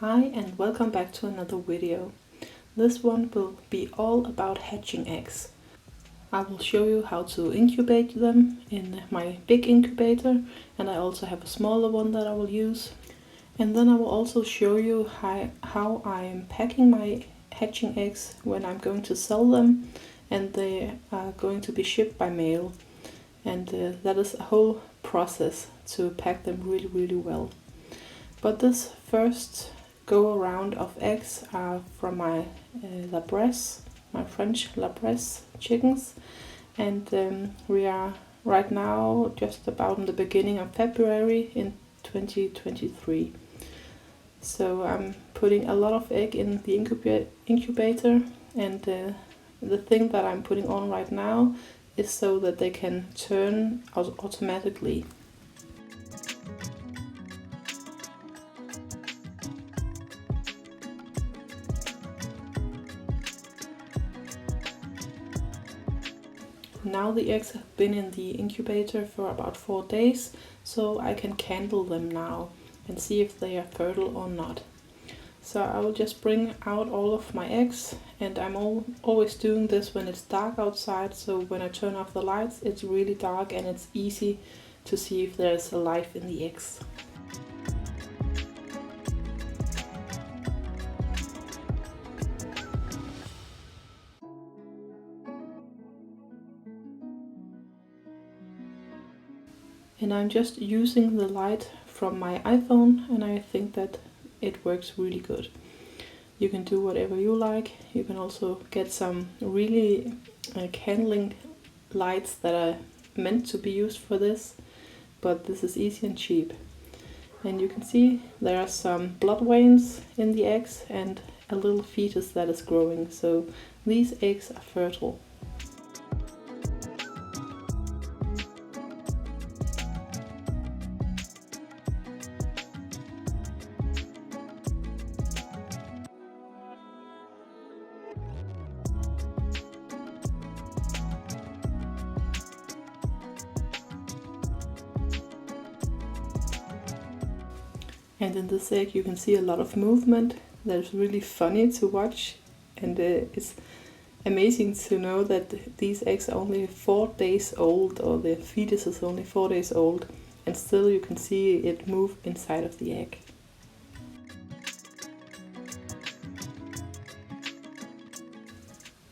Hi and welcome back to another video. This one will be all about hatching eggs. I will show you how to incubate them in my big incubator, and I also have a smaller one that I will use. And then I will also show you how I am packing my hatching eggs when I'm going to sell them, and they are going to be shipped by mail. And that is a whole process to pack them really well. But this first go around of eggs are from my my French Labresse chickens, and we are right now just about in the beginning of February in 2023. So I'm putting a lot of egg in the incubator, and the thing that I'm putting on right now is so that they can turn automatically. Now the eggs have been in the incubator for about 4 days, so I can candle them now and see if they are fertile or not. So I will just bring out all of my eggs, and I'm always doing this when it's dark outside, so when I turn off the lights it's really dark and it's easy to see if there's a life in the eggs. And I'm just using the light from my iPhone, and I think that it works really good. You can do whatever you like. You can also get some really candling lights that are meant to be used for this, but this is easy and cheap. And you can see there are some blood veins in the eggs and a little fetus that is growing, so these eggs are fertile. And in this egg you can see a lot of movement that is really funny to watch, and it's amazing to know that these eggs are only 4 days old, or the fetus is only 4 days old, and still you can see it move inside of the egg.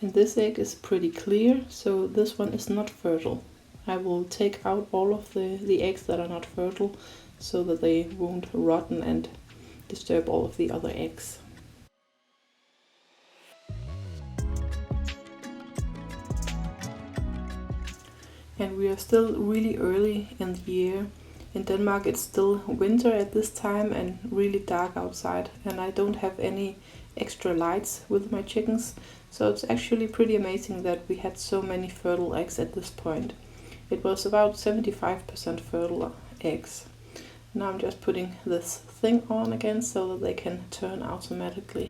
And this egg is pretty clear, so this one is not fertile. I will take out all of the eggs that are not fertile, so that they won't rotten and disturb all of the other eggs. And we are still really early in the year. In Denmark it's still winter at this time and really dark outside, and I don't have any extra lights with my chickens, so it's actually pretty amazing that we had so many fertile eggs at this point. It was about 75% fertile eggs. Now I'm just putting this thing on again so that they can turn automatically.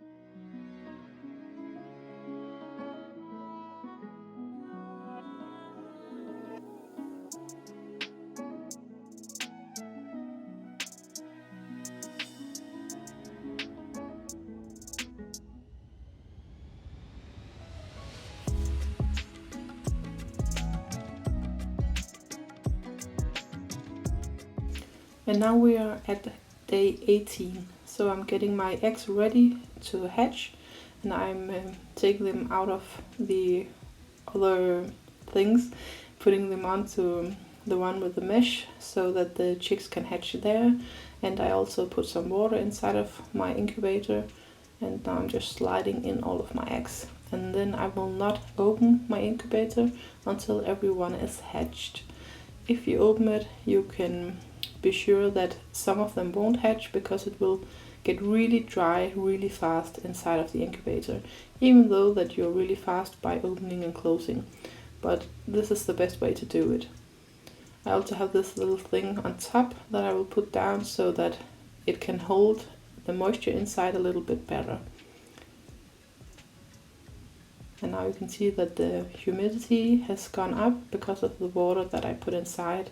And now we are at day 18, so I'm getting my eggs ready to hatch, and I'm taking them out of the other things, putting them onto the one with the mesh so that the chicks can hatch there. And I also put some water inside of my incubator, and now I'm just sliding in all of my eggs. And then I will not open my incubator until everyone is hatched. If you open it, you can be sure that some of them won't hatch, because it will get really dry really fast inside of the incubator, even though that you're really fast by opening and closing. But this is the best way to do it. I also have this little thing on top that I will put down so that it can hold the moisture inside a little bit better. And now you can see that the humidity has gone up because of the water that I put inside.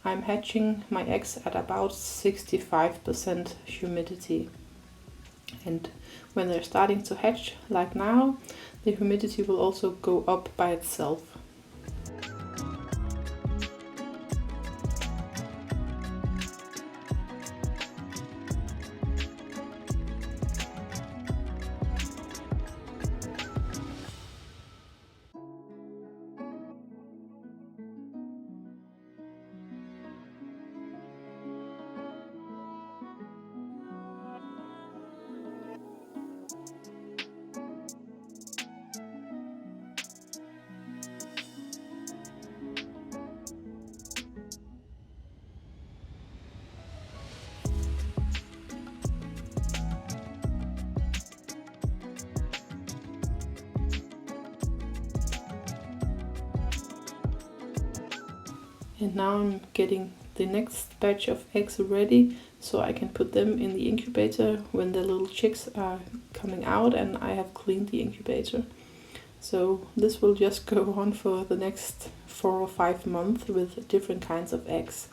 I'm hatching my eggs at about 65% humidity. And when they're starting to hatch, like now, the humidity will also go up by itself. And now I'm getting the next batch of eggs ready, so I can put them in the incubator when the little chicks are coming out and I have cleaned the incubator. So this will just go on for the next 4 or 5 months with different kinds of eggs.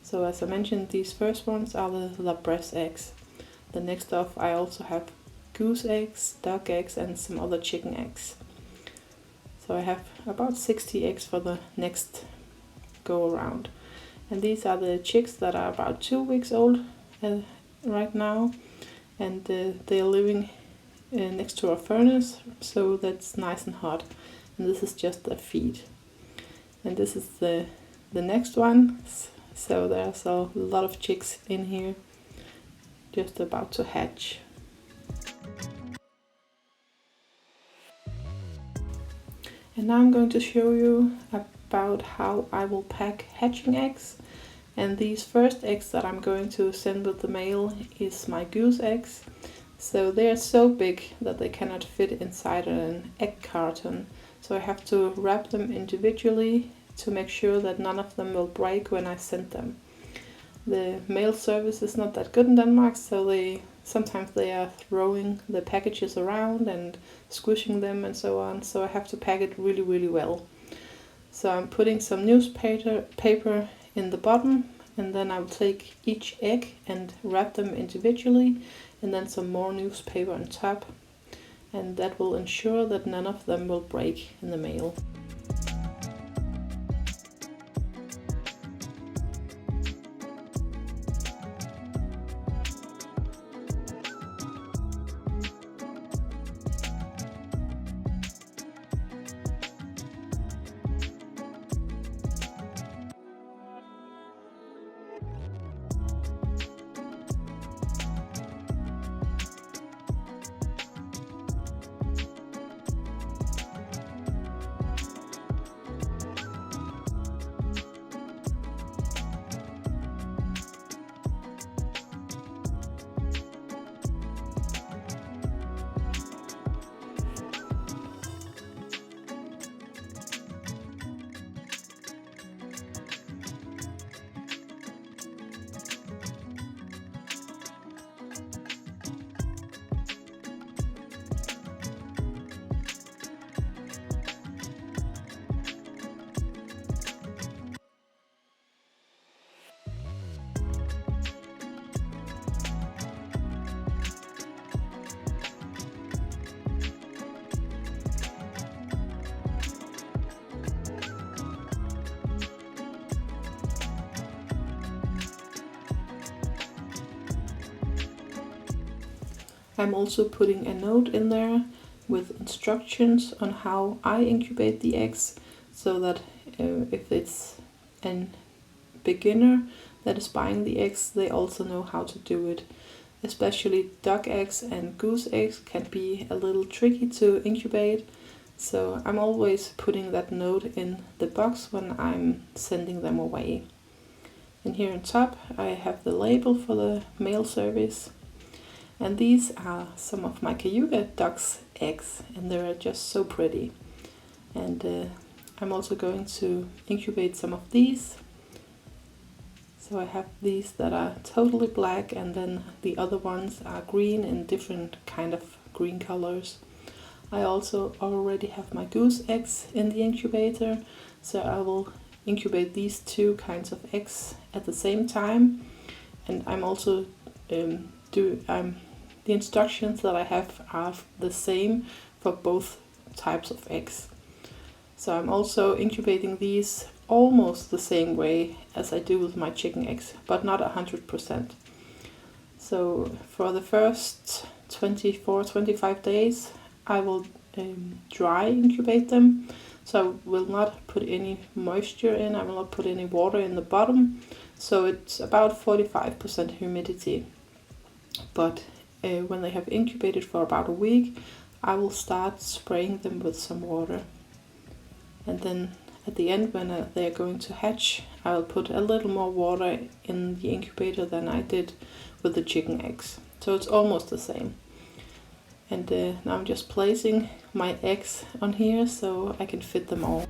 So as I mentioned, these first ones are the Labres eggs. The next up I also have goose eggs, duck eggs and some other chicken eggs. So I have about 60 eggs for the next go around. And these are the chicks that are about 2 weeks old right now, and they're living next to a furnace, so that's nice and hot. And this is just the feed. And this is the next one. So there's a lot of chicks in here just about to hatch. And now I'm going to show you about how I will pack hatching eggs. And these first eggs that I'm going to send with the mail is my goose eggs. So they are so big that they cannot fit inside an egg carton. So I have to wrap them individually to make sure that none of them will break when I send them. The mail service is not that good in Denmark, so sometimes they are throwing the packages around and squishing them and so on. So I have to pack it really, really well. So I'm putting some newspaper in the bottom, and then I'll take each egg and wrap them individually, and then some more newspaper on top, and that will ensure that none of them will break in the mail. I'm also putting a note in there with instructions on how I incubate the eggs, so that if it's a beginner that is buying the eggs, they also know how to do it. Especially duck eggs and goose eggs can be a little tricky to incubate, so I'm always putting that note in the box when I'm sending them away. And here on top I have the label for the mail service. And these are some of my Cayuga duck's eggs, and they're just so pretty. And I'm also going to incubate some of these. So I have these that are totally black, and then the other ones are green in different kind of green colors. I also already have my goose eggs in the incubator, so I will incubate these two kinds of eggs at the same time. And I'm also the instructions that I have are the same for both types of eggs. So I'm also incubating these almost the same way as I do with my chicken eggs, but not 100%. So for the first 24-25 days I will dry incubate them. So I will not put any moisture in, I will not put any water in the bottom. So it's about 45% humidity. But when they have incubated for about a week, I will start spraying them with some water. And then at the end, when they are going to hatch, I will put a little more water in the incubator than I did with the chicken eggs. So it's almost the same. And now I'm just placing my eggs on here so I can fit them all.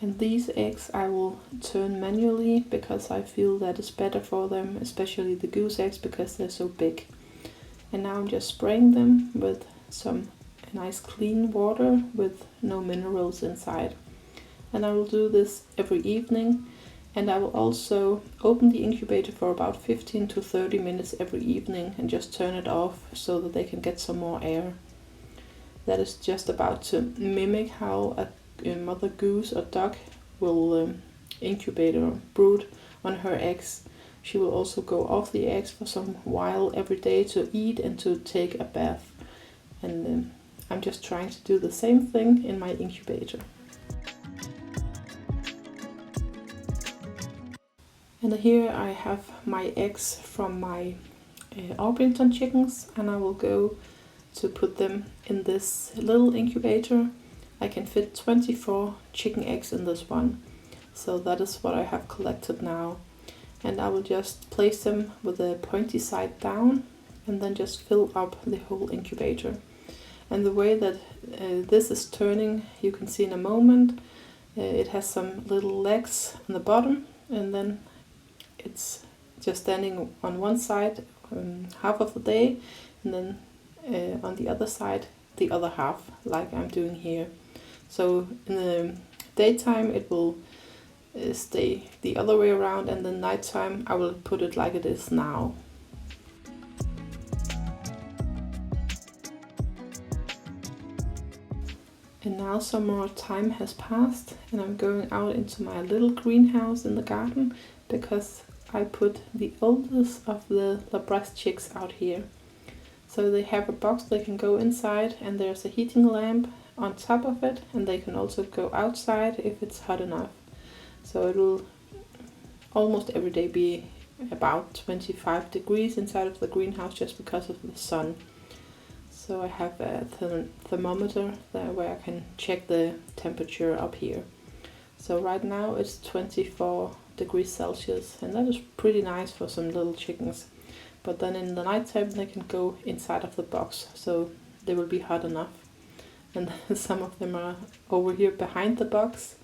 And these eggs I will turn manually because I feel that is better for them, especially the goose eggs because they're so big. And now I'm just spraying them with some nice clean water with no minerals inside. And I will do this every evening, and I will also open the incubator for about 15 to 30 minutes every evening and just turn it off so that they can get some more air. That is just about to mimic how a mother goose or duck will incubate or brood on her eggs. She will also go off the eggs for some while every day to eat and to take a bath. And I'm just trying to do the same thing in my incubator. And here I have my eggs from my Orpington chickens, and I will go to put them in this little incubator. I can fit 24 chicken eggs in this one. So that is what I have collected now. And I will just place them with the pointy side down and then just fill up the whole incubator. And the way that this is turning, you can see in a moment. It has some little legs on the bottom, and then it's just standing on one side half of the day, and then on the other side the other half, like I'm doing here. So in the daytime it will stay the other way around, and then nighttime I will put it like it is now. And now some more time has passed, and I'm going out into my little greenhouse in the garden because I put the oldest of the Labras chicks out here. So they have a box they can go inside, and there's a heating lamp on top of it, and they can also go outside if it's hot enough. So it will almost every day be about 25 degrees inside of the greenhouse just because of the sun. So I have a thermometer there where I can check the temperature up here. So right now it's 24 degrees Celsius, and that is pretty nice for some little chickens. But then in the nighttime they can go inside of the box, so they will be hot enough. And some of them are over here behind the box.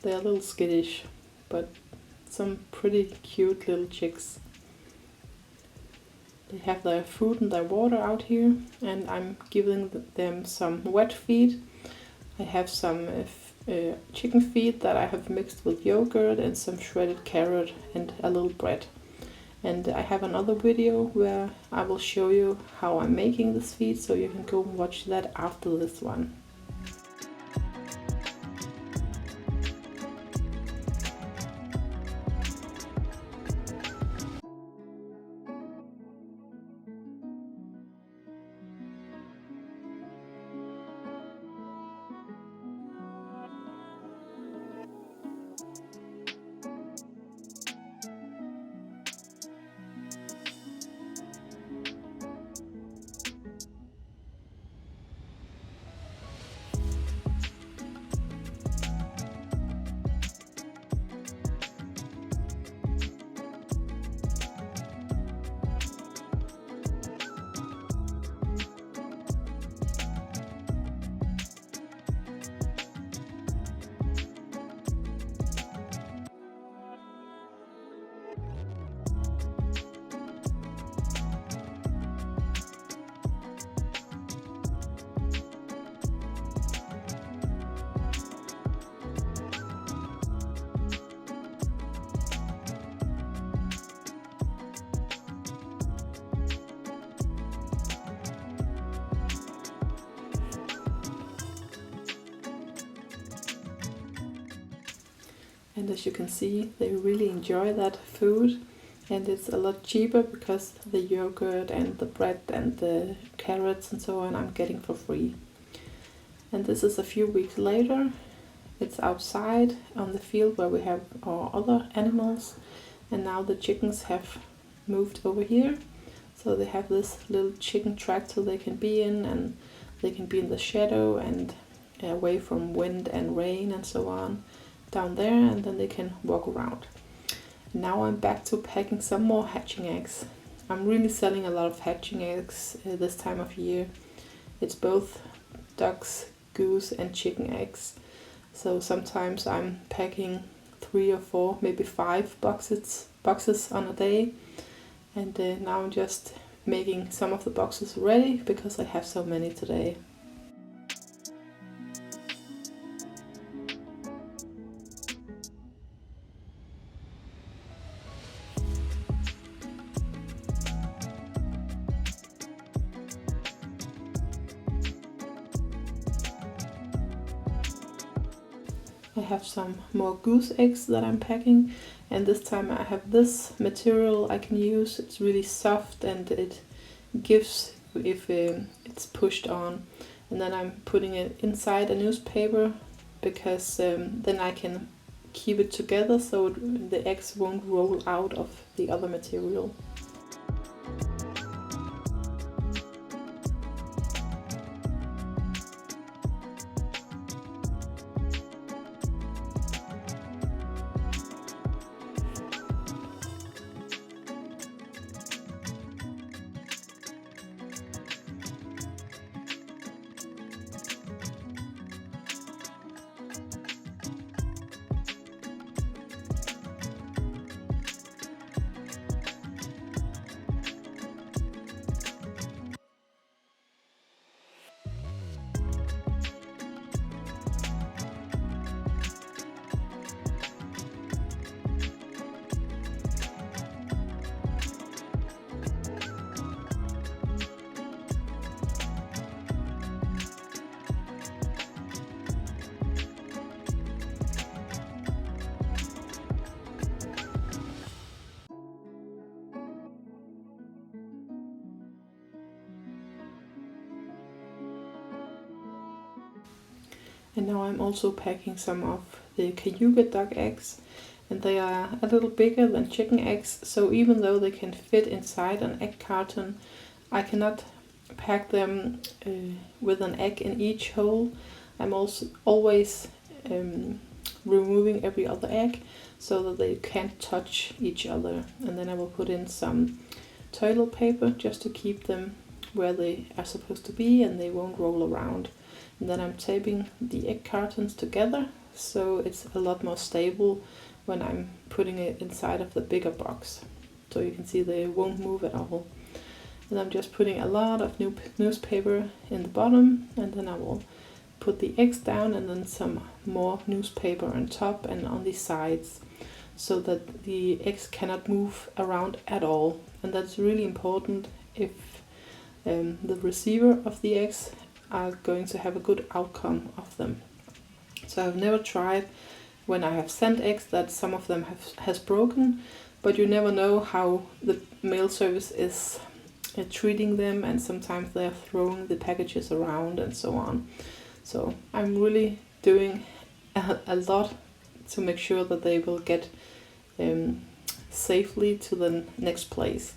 They're a little skittish, but some pretty cute little chicks. They have their food and their water out here, and I'm giving them some wet feed. I have some chicken feed that I have mixed with yogurt and some shredded carrot and a little bread. And I have another video where I will show you how I'm making this feed, so you can go and watch that after this one. and as you can see, they really enjoy that food, and it's a lot cheaper because the yogurt and the bread and the carrots and so on I'm getting for free. And this is a few weeks later. It's outside on the field where we have our other animals, and now the chickens have moved over here. So they have this little chicken tractor they can be in, and they can be in the shadow and away from wind and rain and so on down there, and then they can walk around. Now I'm back to packing some more hatching eggs. I'm really selling a lot of hatching eggs this time of year. It's both ducks, goose and chicken eggs. So sometimes I'm packing 3 or 4, maybe 5 boxes on a day. And now I'm just making some of the boxes ready because I have so many today. I have some more goose eggs that I'm packing, and this time I have this material I can use. It's really soft and it gives if it's pushed on, and then I'm putting it inside a newspaper because then I can keep it together so the eggs won't roll out of the other material. And now I'm also packing some of the cayuga duck eggs, and they are a little bigger than chicken eggs, so even though they can fit inside an egg carton, I cannot pack them with an egg in each hole. I'm also always removing every other egg so that they can't touch each other, and then I will put in some toilet paper just to keep them where they are supposed to be and they won't roll around. And then I'm taping the egg cartons together so it's a lot more stable when I'm putting it inside of the bigger box. So you can see they won't move at all. And I'm just putting a lot of newspaper in the bottom, and then I will put the eggs down and then some more newspaper on top and on the sides so that the eggs cannot move around at all. And that's really important if the receiver of the eggs are going to have a good outcome of them. So I've never tried when I have sent eggs that some of them has broken, but you never know how the mail service is treating them, and sometimes they're throwing the packages around and so on. So I'm really doing a lot to make sure that they will get safely to the next place.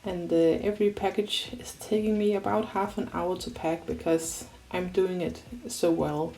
And every package is taking me about half an hour to pack because I'm doing it so well.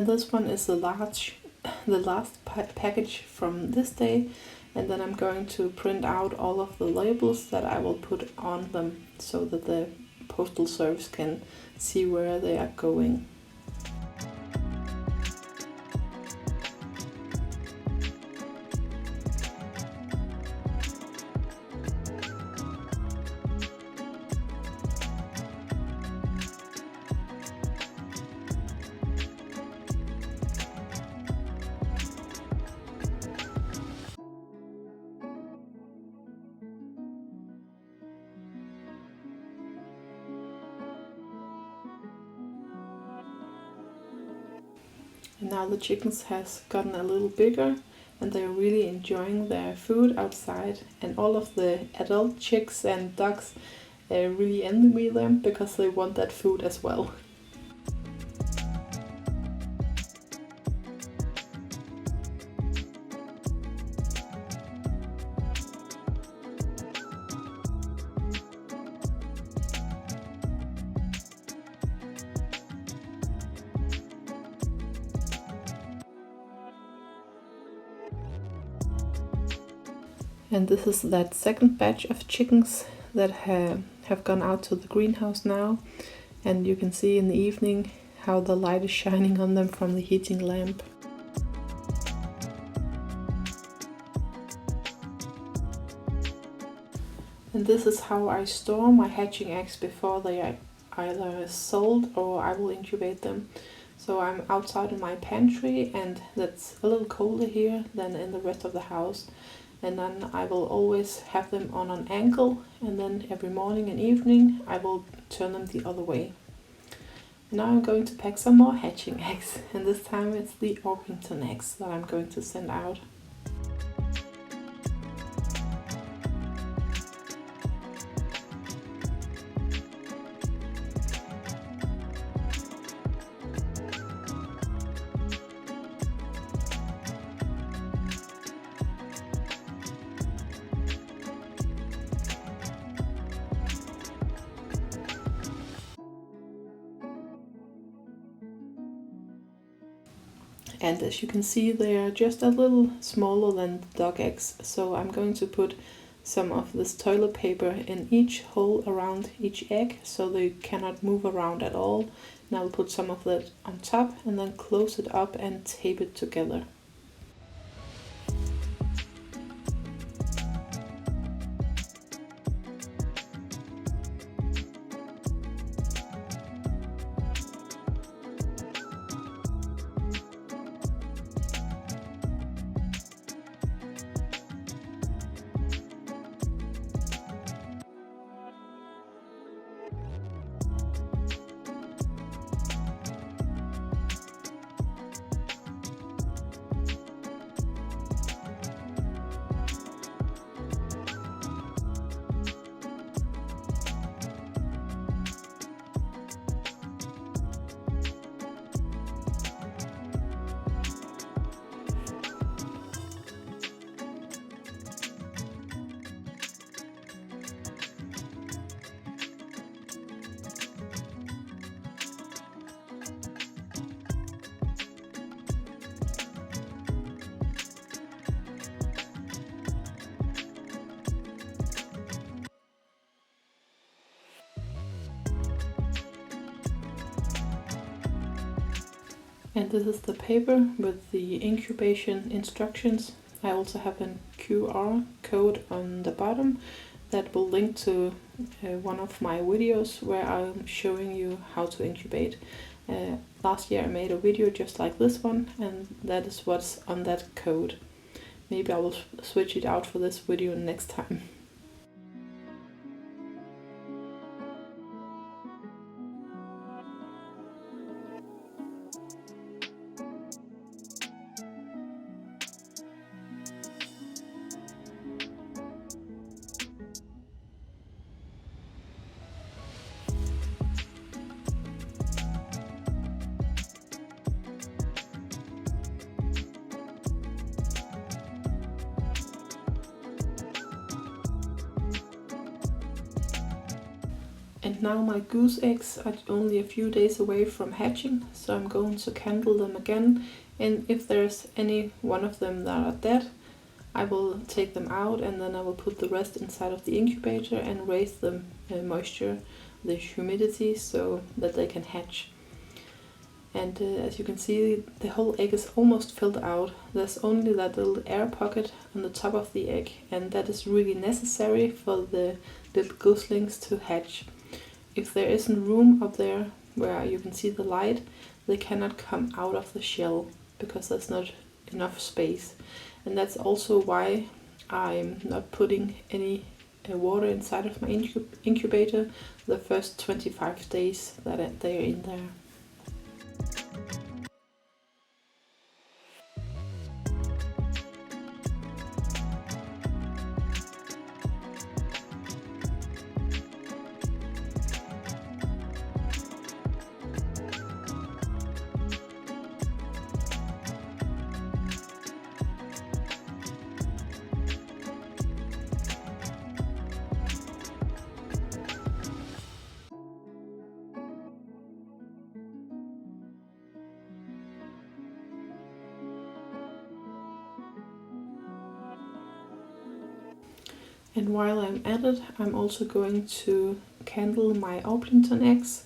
And this one is the last package from this day, and then I'm going to print out all of the labels that I will put on them so that the postal service can see where they are going. And now the chickens has gotten a little bigger and they're really enjoying their food outside, and all of the adult chicks and ducks really envy them because they want that food as well. And this is that second batch of chickens that have gone out to the greenhouse now. And you can see in the evening how the light is shining on them from the heating lamp. And this is how I store my hatching eggs before they are either sold or I will incubate them. So I'm outside in my pantry, and that's a little colder here than in the rest of the house. And then I will always have them on an angle, and then every morning and evening I will turn them the other way. Now I'm going to pack some more hatching eggs, and this time it's the Orpington eggs that I'm going to send out. And as you can see, they are just a little smaller than the dog eggs. So I'm going to put some of this toilet paper in each hole around each egg so they cannot move around at all. And I'll put some of that on top and then close it up and tape it together. And this is the paper with the incubation instructions. I also have a QR code on the bottom that will link to one of my videos where I'm showing you how to incubate. Last year I made a video just like this one, and that is what's on that code. Maybe I will switch it out for this video next time. And now my goose eggs are only a few days away from hatching, so I'm going to candle them again, and if there's any one of them that are dead, I will take them out and then I will put the rest inside of the incubator and raise the moisture, the humidity, so that they can hatch. And as you can see, the whole egg is almost filled out. There's only that little air pocket on the top of the egg, and that is really necessary for the little goslings to hatch. If there isn't room up there where you can see the light, they cannot come out of the shell because there's not enough space. And that's also why I'm not putting any water inside of my incubator the first 25 days that they're in there. And while I'm at it, I'm also going to candle my Orpington eggs.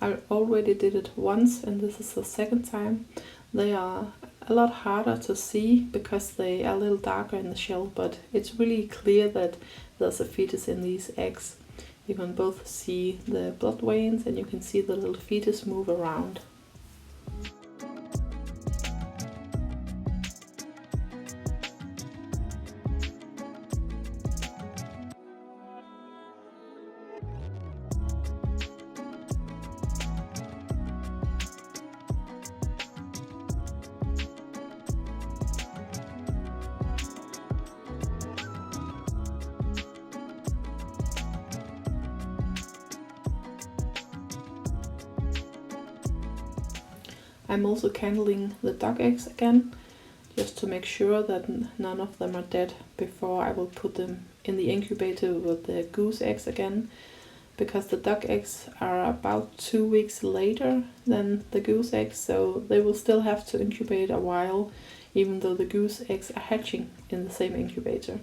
I already did it once and this is the second time. They are a lot harder to see because they are a little darker in the shell, but it's really clear that there's a fetus in these eggs. You can both see the blood veins and you can see the little fetus move around. I'm also candling the duck eggs again, just to make sure that none of them are dead before I will put them in the incubator with the goose eggs again, because the duck eggs are about 2 weeks later than the goose eggs, so they will still have to incubate a while, even though the goose eggs are hatching in the same incubator.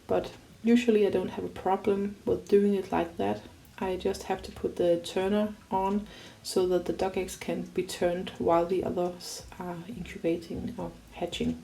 But usually I don't have a problem with doing it like that. I just have to put the turner on so that the duck eggs can be turned while the others are incubating or hatching.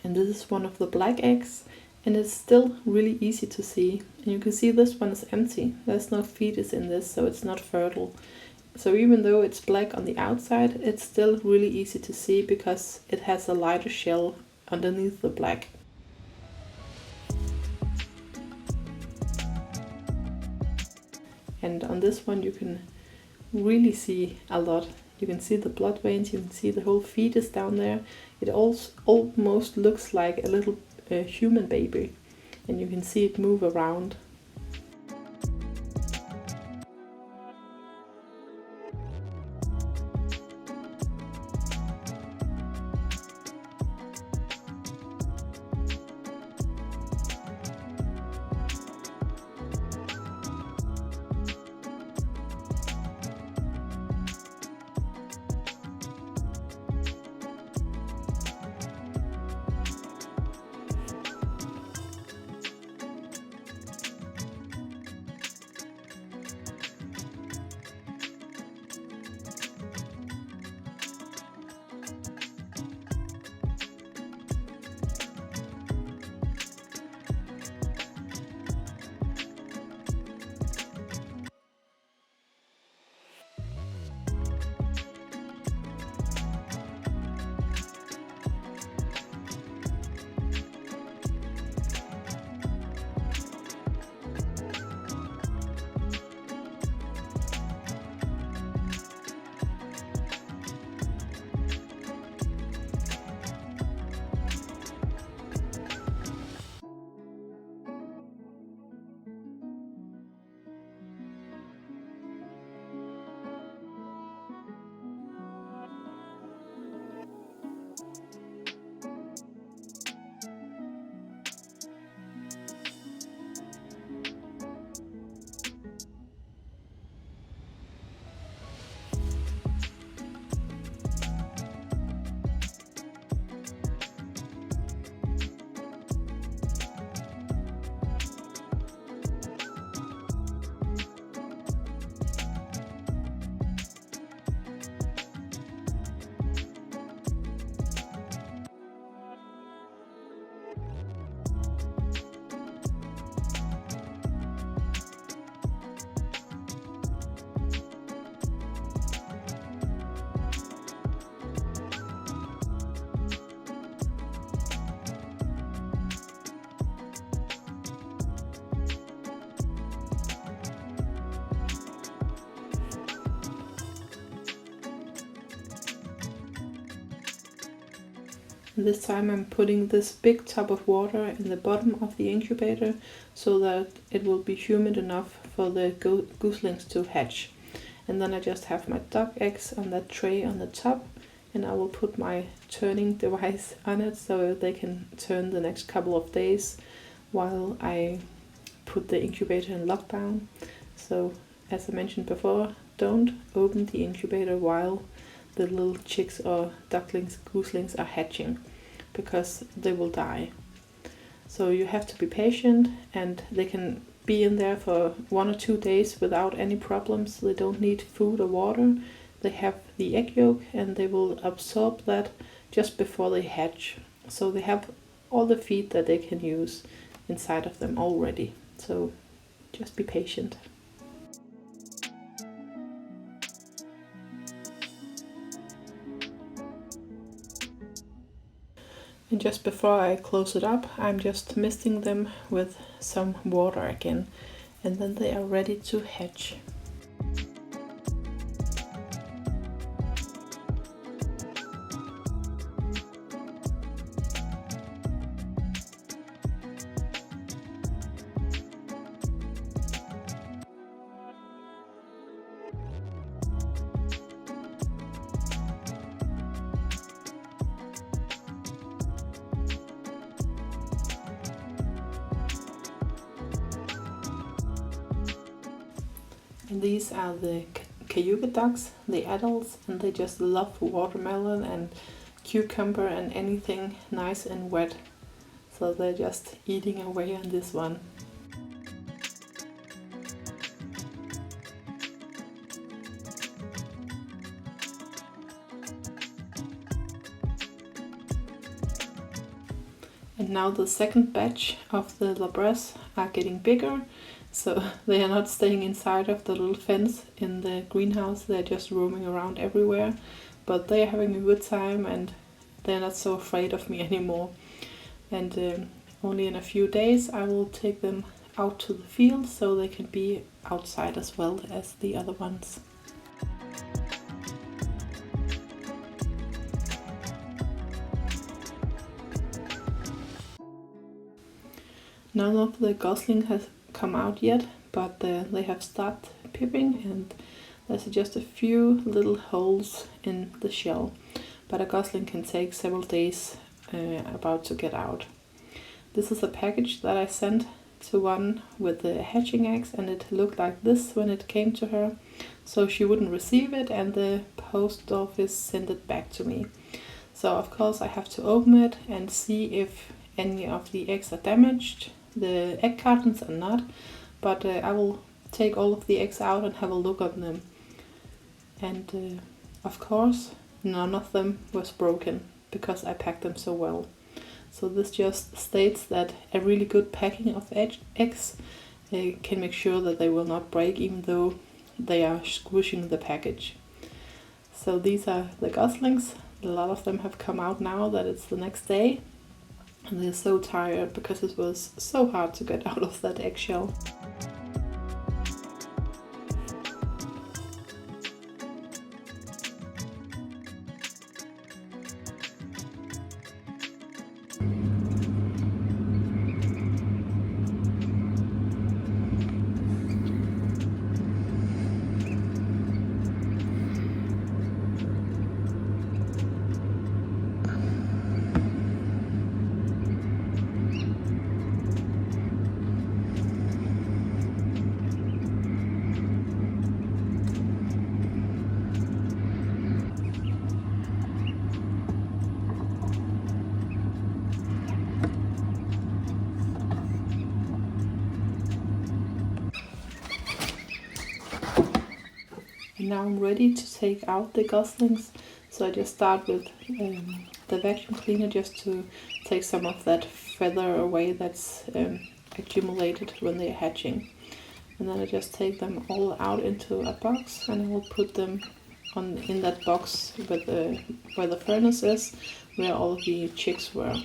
And this is one of the black eggs, and it's still really easy to see. And you can see this one is empty. There's no fetus in this, so it's not fertile. So even though it's black on the outside, it's still really easy to see because it has a lighter shell underneath the black. And on this one you can really see a lot. You can see the blood veins, you can see the whole fetus down there. It almost looks like a little human baby, and you can see it move around. And this time I'm putting this big tub of water in the bottom of the incubator so that it will be humid enough for the goslings to hatch. And then I just have my duck eggs on that tray on the top, and I will put my turning device on it so they can turn the next couple of days while I put the incubator in lockdown. So as I mentioned before, don't open the incubator while the little chicks or ducklings, goslings are hatching, because they will die. So you have to be patient, and they can be in there for 1 or 2 days without any problems. They don't need food or water. They have the egg yolk and they will absorb that just before they hatch. So they have all the feed that they can use inside of them already. So just be patient. And just before I close it up, I'm just misting them with some water again, and then they are ready to hatch. And these are the cayuga ducks, the adults, and they just love watermelon and cucumber and anything nice and wet. So they're just eating away on this one. And now the second batch of the labras are getting bigger. So they are not staying inside of the little fence in the greenhouse, they're just roaming around everywhere. But they're having a good time and they're not so afraid of me anymore. And only in a few days I will take them out to the field so they can be outside as well as the other ones. None of the goslings has come out yet, but they have started peeping, and there's just a few little holes in the shell. But a gosling can take several days about to get out. This is a package that I sent to one with the hatching eggs, and it looked like this when it came to her. So she wouldn't receive it, and the post office sent it back to me. So of course I have to open it and see if any of the eggs are damaged. The egg cartons are not, but I will take all of the eggs out and have a look at them. And of course none of them was broken because I packed them so well. So this just states that a really good packing of eggs can make sure that they will not break even though they are squishing the package. So these are the goslings. A lot of them have come out now that it's the next day. And they're so tired because it was so hard to get out of that eggshell. And now I'm ready to take out the goslings, so I just start with the vacuum cleaner just to take some of that feather away that's accumulated when they're hatching. And then I just take them all out into a box, and I will put them in that box with where the furnace is, where all the chicks were.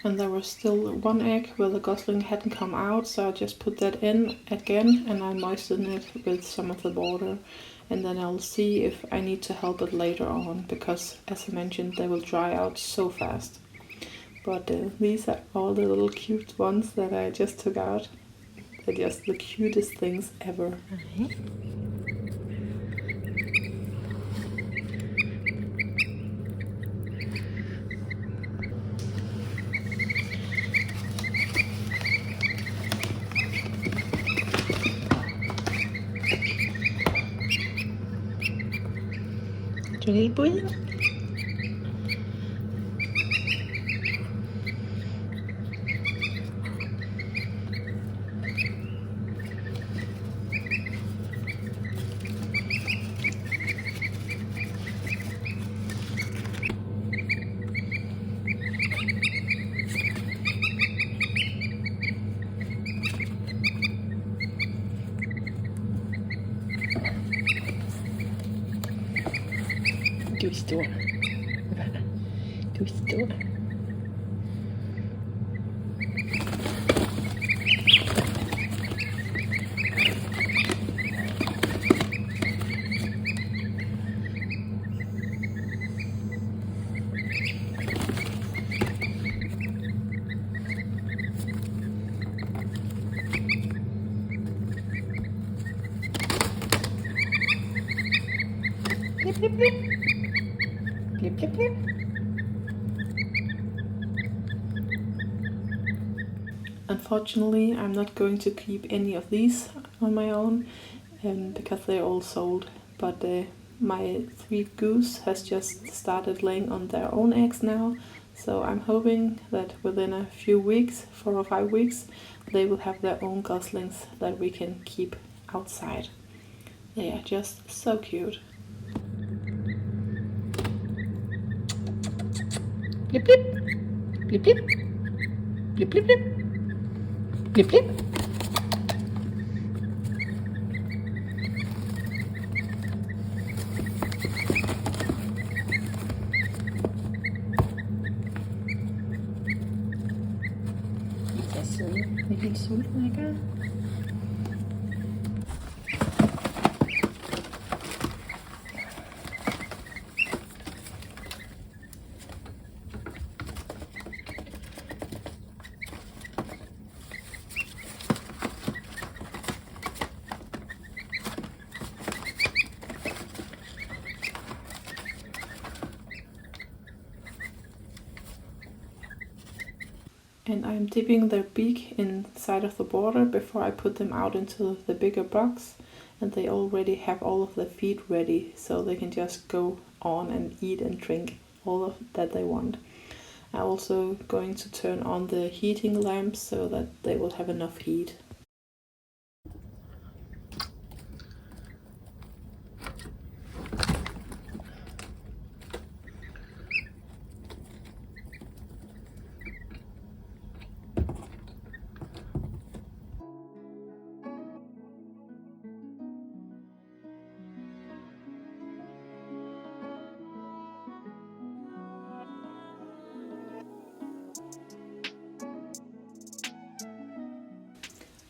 And there was still one egg where the gosling hadn't come out, so I just put that in again and I moistened it with some of the water. and then I'll see if I need to help it later on, because as I mentioned, they will dry out so fast. But these are all the little cute ones that I just took out. They're just the cutest things ever. Du lille bud. Du er stor. Du er stor. Blip, blip, blip. Blip, blip, blip. Unfortunately, I'm not going to keep any of these on my own, because they're all sold. But my 3 goose has just started laying on their own eggs now, so I'm hoping that within a few weeks, 4 or 5 weeks, they will have their own goslings that we can keep outside. They are just so cute. Blip, blip. Blip, blip. Blip, blip, blip. Blip, blip. Det er søde. Det er helt sulten, ikke? And I'm dipping their beak inside of the water before I put them out into the bigger box, and they already have all of the feed ready, so they can just go on and eat and drink all of that they want. I'm also going to turn on the heating lamps so that they will have enough heat.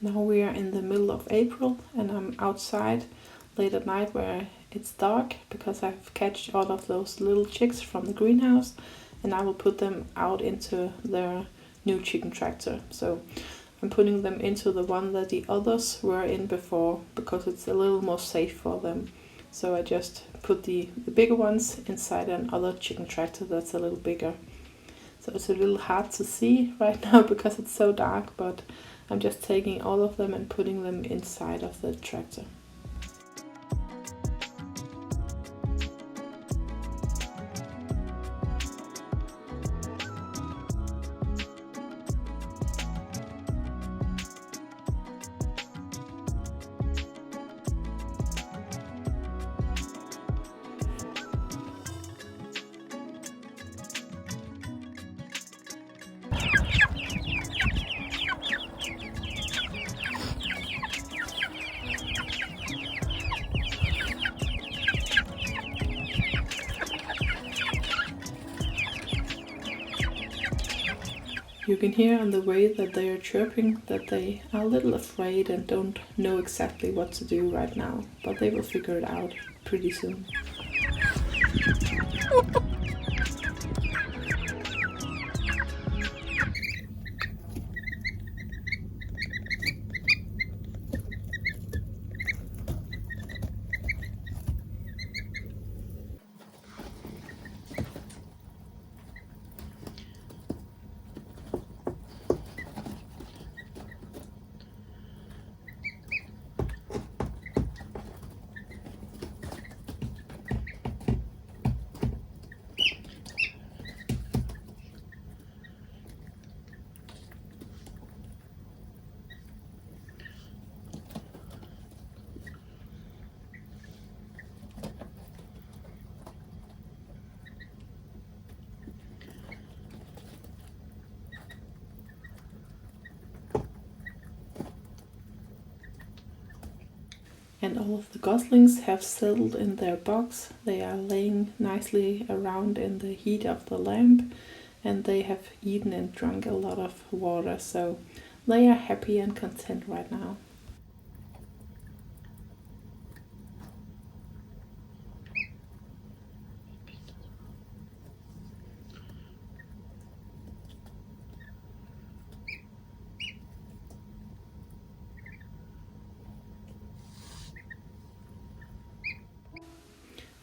Now we are in the middle of April and I'm outside late at night where it's dark, because I've catched all of those little chicks from the greenhouse, and I will put them out into their new chicken tractor. So I'm putting them into the one that the others were in before, because it's a little more safe for them. So I just put the bigger ones inside another chicken tractor that's a little bigger. So it's a little hard to see right now because it's so dark, but I'm just taking all of them and putting them inside of the tractor. You can hear on the way that they are chirping that they are a little afraid and don't know exactly what to do right now, but they will figure it out pretty soon. And all of the goslings have settled in their box. They are laying nicely around in the heat of the lamp, and they have eaten and drunk a lot of water, so they are happy and content right now.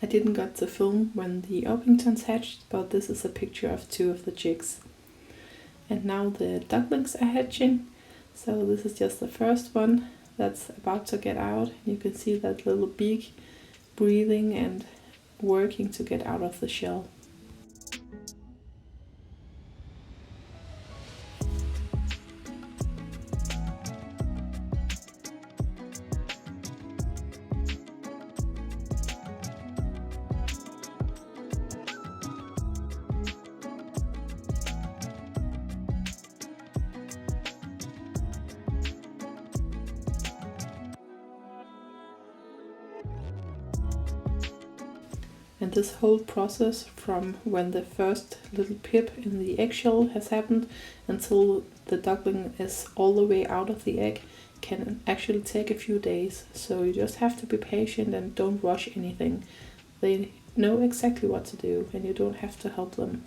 I didn't get to film when the Orpingtons hatched, but this is a picture of 2 of the chicks. And now the ducklings are hatching. So this is just the first one that's about to get out. You can see that little beak breathing and working to get out of the shell. And this whole process from when the first little pip in the eggshell has happened until the duckling is all the way out of the egg can actually take a few days. So you just have to be patient and don't rush anything. They know exactly what to do and you don't have to help them.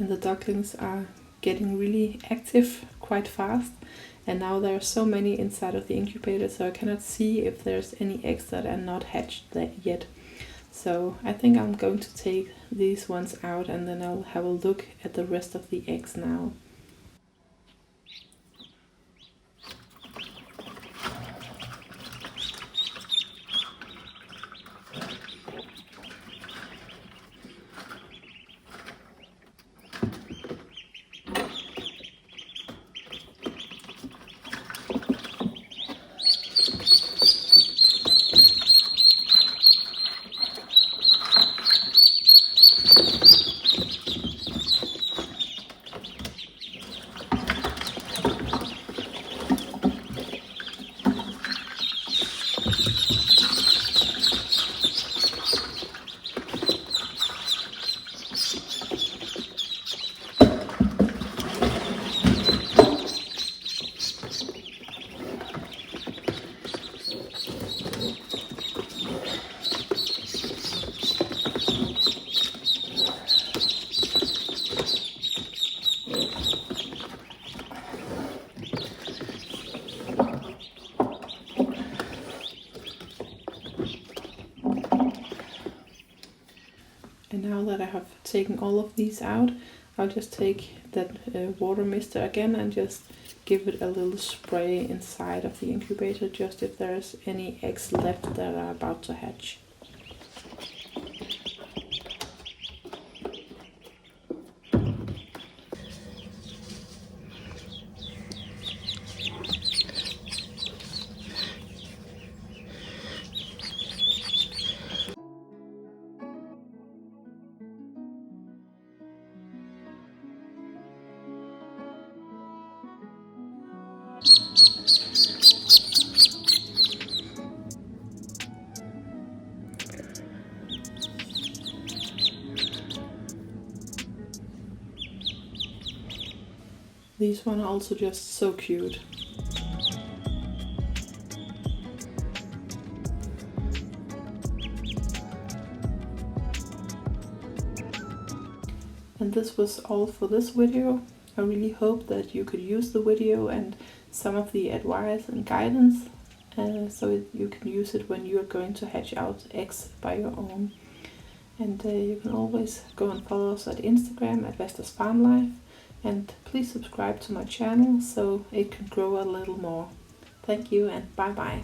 and the ducklings are getting really active quite fast. And now there are so many inside of the incubator, so I cannot see if there's any eggs that are not hatched yet. So I think I'm going to take these ones out and then I'll have a look at the rest of the eggs now. And now that I have taken all of these out, I'll just take that water mister again and just give it a little spray inside of the incubator, just if there's any eggs left that are about to hatch. These ones are also just so cute. And this was all for this video. I really hope that you could use the video and some of the advice and guidance so you can use it when you're going to hatch out eggs by your own. And you can always go and follow us at Instagram at Vestas Farm Life. And please subscribe to my channel so it can grow a little more. Thank you and bye bye.